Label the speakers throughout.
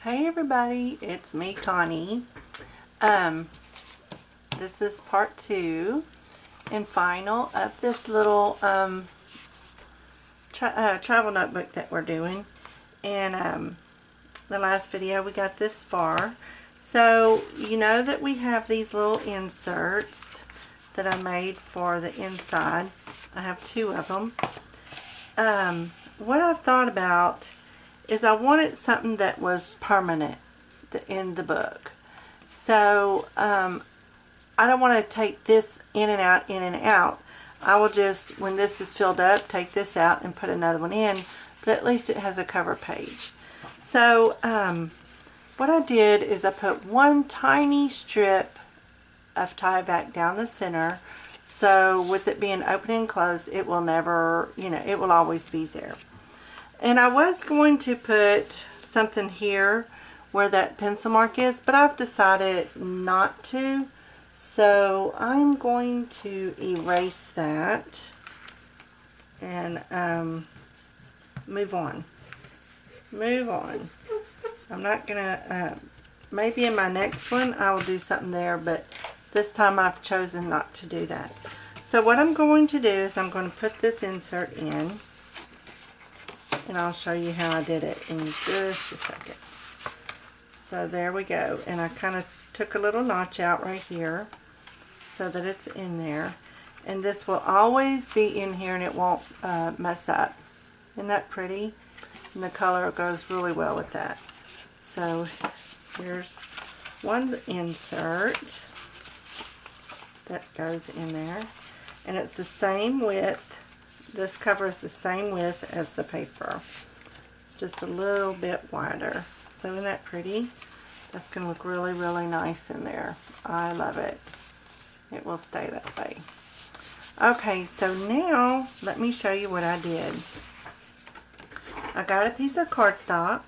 Speaker 1: Hey everybody, it's me, Connie. This is part 2 and final of this little travel notebook that we're doing. And the last video we got this far. So you know that we have these little inserts that I made for the inside. I have 2 of them. What I've thought about is I wanted something that was permanent in the book. So I don't want to take this in and out, in and out. I will just, when this is filled up, take this out and put another one in, but at least it has a cover page. So what I did is I put one tiny strip of Tyvek down the center, so with it being open and closed, it will never, it will always be there. And I was going to put something here where that pencil mark is, but I've decided not to. So I'm going to erase that and move on. I'm not gonna, maybe in my next one I will do something there, but this time I've chosen not to do that. So what I'm going to do is I'm going to put this insert in, and I'll show you how I did it in just a second. So there we go, and I kind of took a little notch out right here so that it's in there, and this will always be in here and it won't mess up. Isn't that pretty? And the color goes really well with that. So here's one insert that goes in there, and it's the same width. This cover is the same width as the paper. It's just a little bit wider. So isn't that pretty? That's going to look really, really nice in there. I love it. It will stay that way. Okay, so now let me show you what I did. I got a piece of cardstock.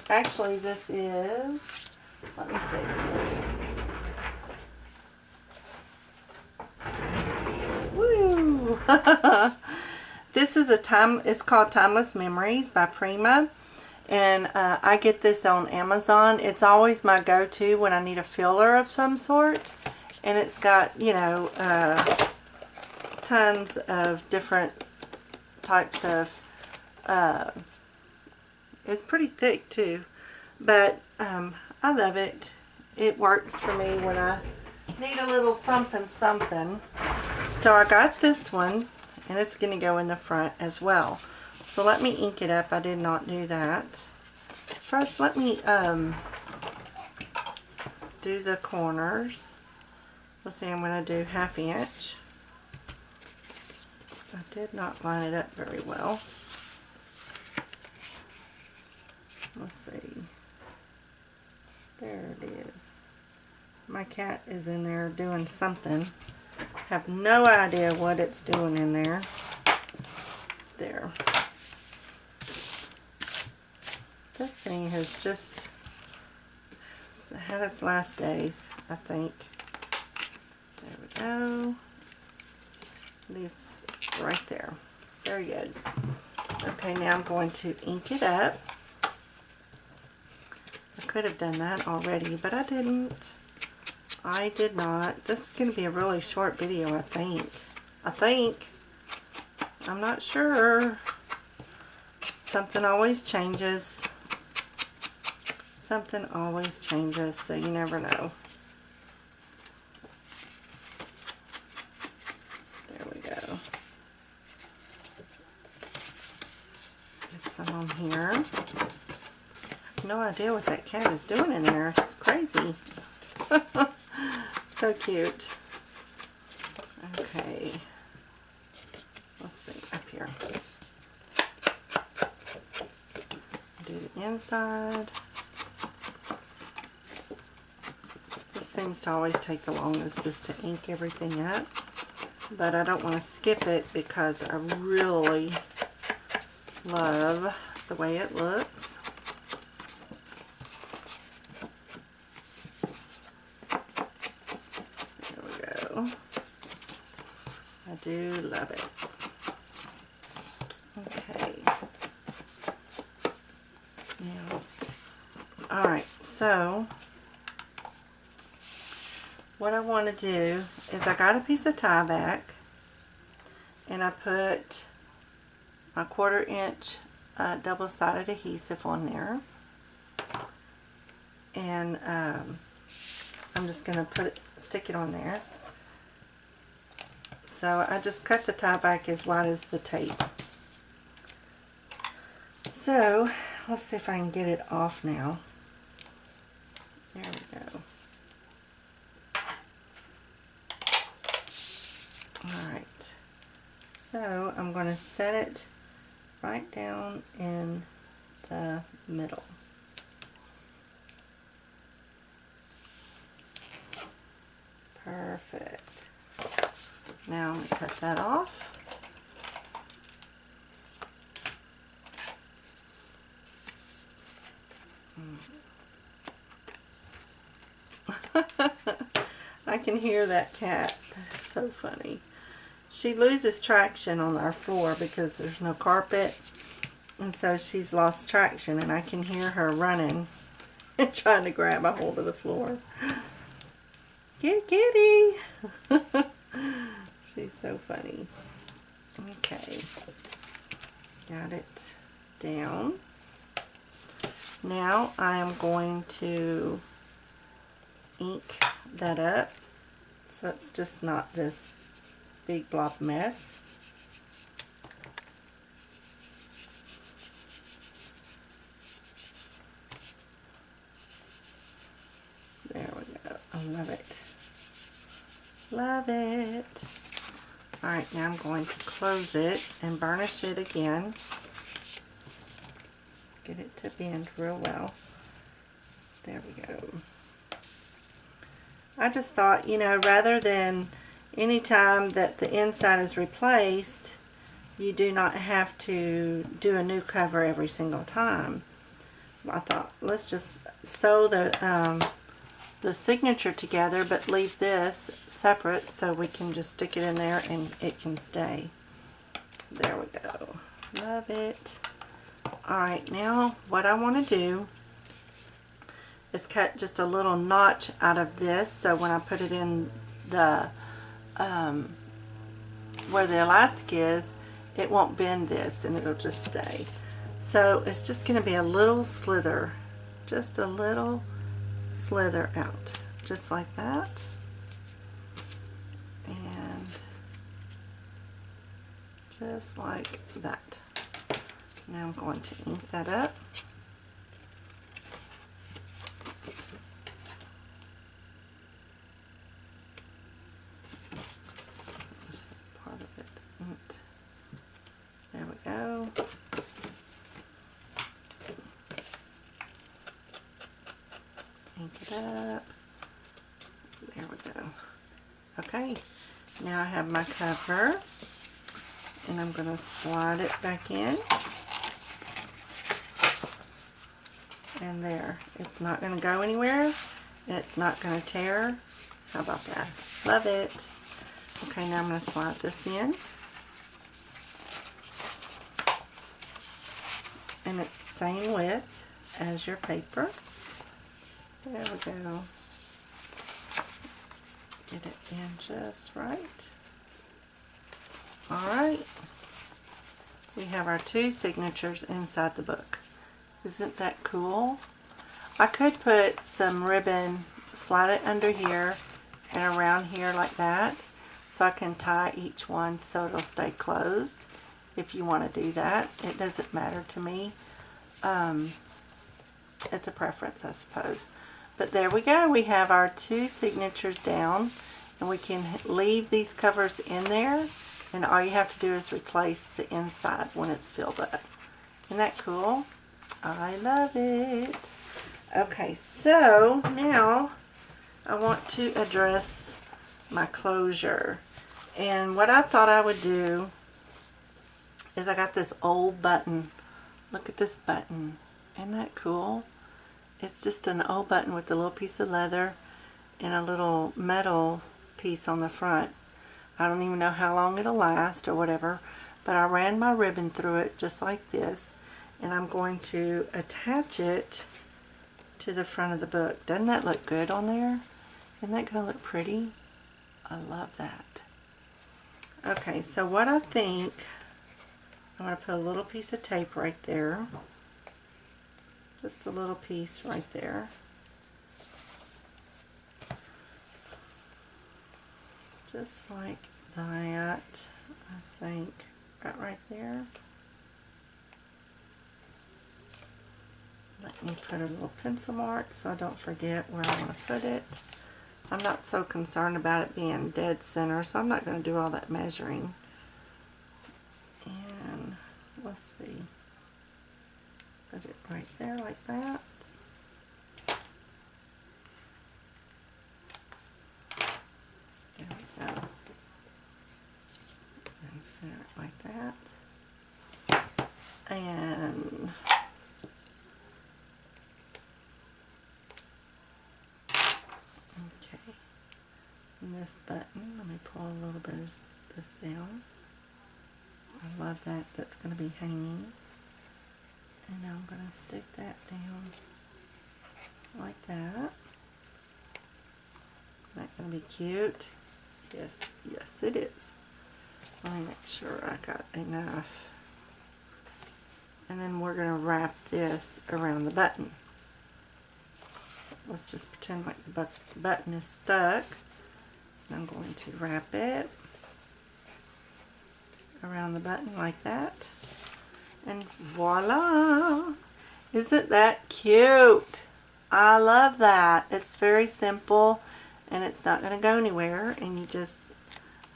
Speaker 1: Actually, this is, let me see. Woo! This is it's called Timeless Memories by Prima. And I get this on Amazon. It's always my go-to when I need a filler of some sort. And it's got, tons of different types of, it's pretty thick too. But I love it. It works for me when I need a little something something. So I got this one, and it's going to go in the front as well. So let me ink it up. I did not do that. First, let me do the corners. Let's see, I'm going to do 1/2 inch. I did not line it up very well. Let's see. There it is. My cat is in there doing something. Have no idea what it's doing in there. There. This thing has just had its last days, I think. There we go. These right there. Very good. Okay, now I'm going to ink it up. I could have done that already, but I didn't. I did not. This is going to be a really short video, I think. I'm not sure. Something always changes. Something always changes, so you never know. There we go. Get some on here. I have no idea what that cat is doing in there. It's crazy. So cute. Okay. Let's see, up here. Do the inside. This seems to always take the longest, is to ink everything up. But I don't want to skip it because I really love the way it looks. There we go. I do love it. Okay. Now, Alright, so what I want to do is I got a piece of Tyvek and I put my 1/4 inch double-sided adhesive on there, and I'm just going to stick it on there. So I just cut the Tyvek as wide as the tape. So let's see if I can get it off now. There we go. Alright, so I'm going to set it right down in the middle. Perfect. Now I'm going to cut that off. I can hear that cat. That is so funny. She loses traction on our floor because there's no carpet, and so she's lost traction, and I can hear her running and trying to grab a hold of the floor. Kitty, kitty! She's so funny. Okay, got it down. Now I am going to ink that up so it's just not this big blob mess. There we go. I love it. Love it. Alright, now I'm going to close it and burnish it again. Get it to bend real well. There we go. I just thought, you know, rather than any time that the inside is replaced, you do not have to do a new cover every single time. I thought, let's just sew the signature together, but leave this separate so we can just stick it in there and it can stay. There we go. Love it. Alright, now what I want to do is cut just a little notch out of this, so when I put it in the where the elastic is, it won't bend this and it'll just stay. So it's just going to be a little slither, just a little slither out, just like that. And just like that. Now I'm going to ink that up. This part of it didn't. There we go. Ink it up. There we go. Okay, now I have my cover, and I'm going to slide it back in. And there, it's not going to go anywhere, and it's not going to tear. How about that? Love it. Okay, now I'm going to slide this in. And it's the same width as your paper. There we go. Get it in just right. Alright. We have our two signatures inside the book. Isn't that cool? I could put some ribbon, slide it under here and around here like that, so I can tie each one so it'll stay closed. If you want to do that, it doesn't matter to me. It's a preference, I suppose. But there we go. We have our two signatures down, and we can leave these covers in there, and all you have to do is replace the inside when it's filled up. Isn't that cool? I love it. Okay, so now I want to address my closure. And what I thought I would do is I got this old button. Look at this button. Isn't that cool? It's just an old button with a little piece of leather and a little metal piece on the front. I don't even know how long it'll last or whatever, but I ran my ribbon through it just like this. And I'm going to attach it to the front of the book. Doesn't that look good on there? Isn't that going to look pretty? I love that. Okay, so what I think, I'm going to put a little piece of tape right there. Just a little piece right there. Just like that, I think, right there. Let me put a little pencil mark so I don't forget where I want to put it. I'm not so concerned about it being dead center, so I'm not going to do all that measuring. And let's see. Put it right there like that. There we go. And center it like that. And okay. And this button, let me pull a little bit of this down. I love that. That's going to be hanging. And I'm going to stick that down like that. Is that going to be cute? Yes, yes it is. Let me make sure I got enough. And then we're going to wrap this around the button. Let's just pretend like the button is stuck. And I'm going to wrap it around the button like that. And voila! Isn't that cute? I love that. It's very simple and it's not going to go anywhere, and you just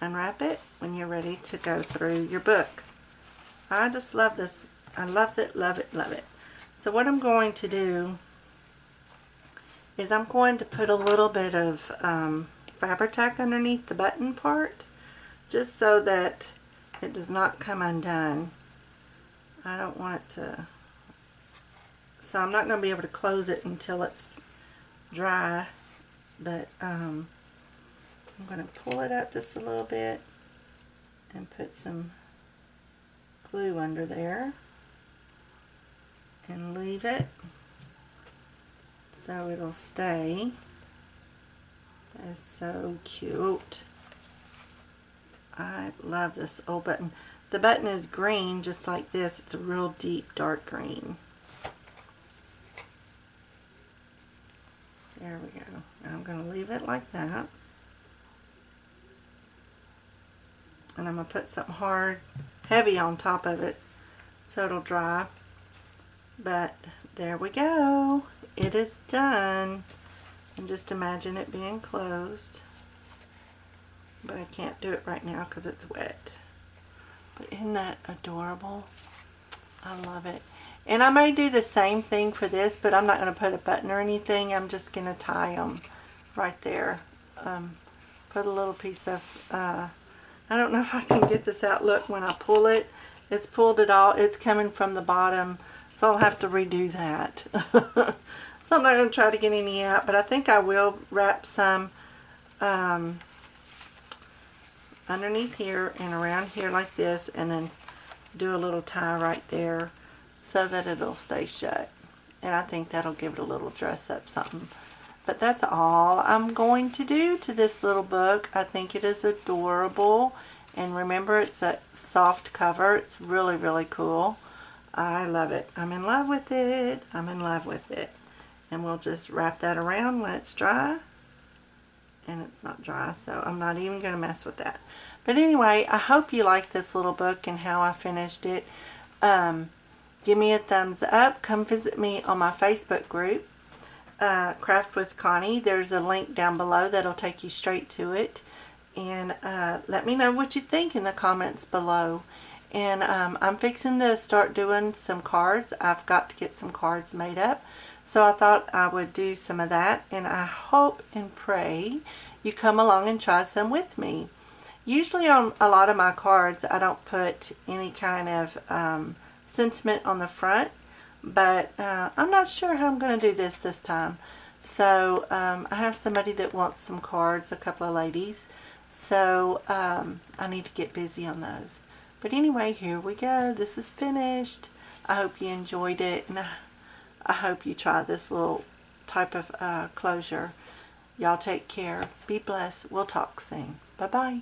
Speaker 1: unwrap it when you're ready to go through your book. I just love this. I love it, love it, love it. So what I'm going to do is I'm going to put a little bit of Fabri-Tac underneath the button part, just so that it does not come undone. I don't want it to, so I'm not going to be able to close it until it's dry, but I'm going to pull it up just a little bit and put some glue under there and leave it so it'll stay. That is so cute. I love this old button. The button is green just like this. It's a real deep dark green. There we go. I'm going to leave it like that. And I'm going to put something hard, heavy on top of it so it'll dry. But there we go. It is done. And just imagine it being closed. But I can't do it right now because it's wet. But isn't that adorable? I love it. And I may do the same thing for this, but I'm not going to put a button or anything. I'm just going to tie them right there. Put a little piece of, I don't know if I can get this out. Look, when I pull it, it's pulled it all. It's coming from the bottom, so I'll have to redo that. So I'm not going to try to get any out, but I think I will wrap some underneath here and around here like this, and then do a little tie right there so that it'll stay shut. And I think that'll give it a little dress up something. But that's all I'm going to do to this little book. I think it is adorable. And remember, it's a soft cover. It's really, really cool. I love it. I'm in love with it. I'm in love with it. And we'll just wrap that around when it's dry. And it's not dry, so I'm not even going to mess with that. But anyway, I hope you like this little book and how I finished it. Give me a thumbs up. Come visit me on my Facebook group, Craft with Connie. There's a link down below that'll take you straight to it. And let me know what you think in the comments below. And I'm fixing to start doing some cards. I've got to get some cards made up. So I thought I would do some of that. And I hope and pray you come along and try some with me. Usually on a lot of my cards, I don't put any kind of sentiment on the front, but I'm not sure how I'm going to do this time. So I have somebody that wants some cards, a couple of ladies, so I need to get busy on those. But anyway, here we go. This is finished. I hope you enjoyed it, and I hope you try this little type of closure. Y'all take care. Be blessed. We'll talk soon. Bye-bye.